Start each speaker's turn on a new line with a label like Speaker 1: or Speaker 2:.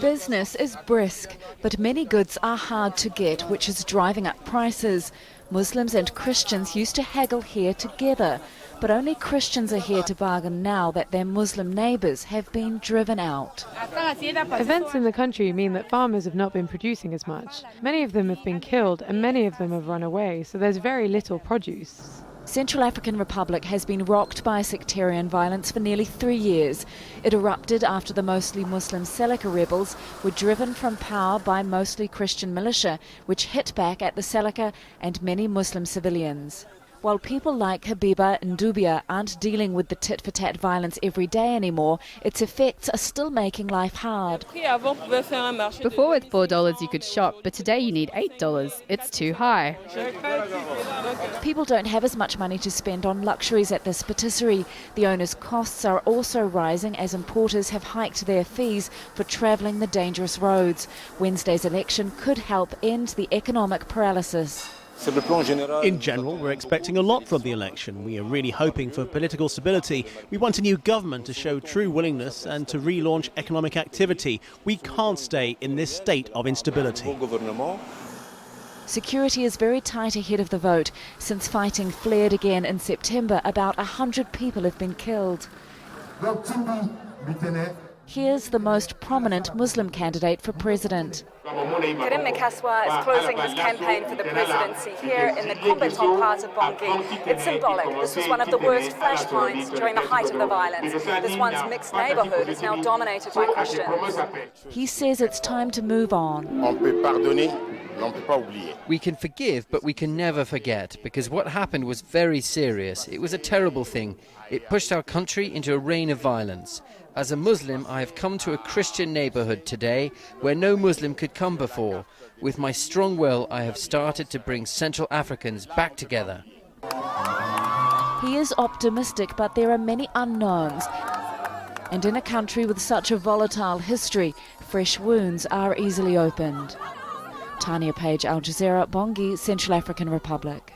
Speaker 1: Business is brisk, but many goods are hard to get, which is driving up prices. Muslims and Christians used to haggle here together, but only Christians are here to bargain now that their Muslim neighbours have been driven out.
Speaker 2: Events in the country mean that farmers have not been producing as much. Many of them have been killed and many of them have run away, so there's very little produce.
Speaker 1: Central African Republic has been rocked by sectarian violence for nearly 3 years. It erupted after the mostly Muslim Seleka rebels were driven from power by mostly Christian militia, which hit back at the Seleka and many Muslim civilians. While people like Habiba Ndubia aren't dealing with the tit-for-tat violence every day anymore, its effects are still making life hard.
Speaker 3: Before with $4 you could shop, but today you need $8. It's too high.
Speaker 1: People don't have as much money to spend on luxuries at this patisserie. The owner's costs are also rising as importers have hiked their fees for travelling the dangerous roads. Wednesday's election could help end the economic paralysis.
Speaker 4: In general, we're expecting a lot from the election. We are really hoping for political stability. We want a new government to show true willingness and to relaunch economic activity. We can't stay in this state of instability.
Speaker 1: Security is very tight ahead of the vote. Since fighting flared again in September, about 100 people have been killed. Here's the most prominent Muslim candidate for president.
Speaker 5: Karim Mekaswa is closing his campaign for the presidency here in the combatant part of Bangui. It's symbolic. This was one of the worst flashpoints during the height of the violence. This once mixed neighborhood is now dominated by Christians.
Speaker 1: He says it's time to move on.
Speaker 6: We can forgive, but we can never forget, because what happened was very serious. It was a terrible thing. It pushed our country into a reign of violence. As a Muslim, I have come to a Christian neighborhood today where no Muslim could come before. With my strong will, I have started to bring Central Africans back together.
Speaker 1: He is optimistic, but there are many unknowns. And in a country with such a volatile history, fresh wounds are easily opened. Tanya Page, Al Jazeera, Bangui, Central African Republic.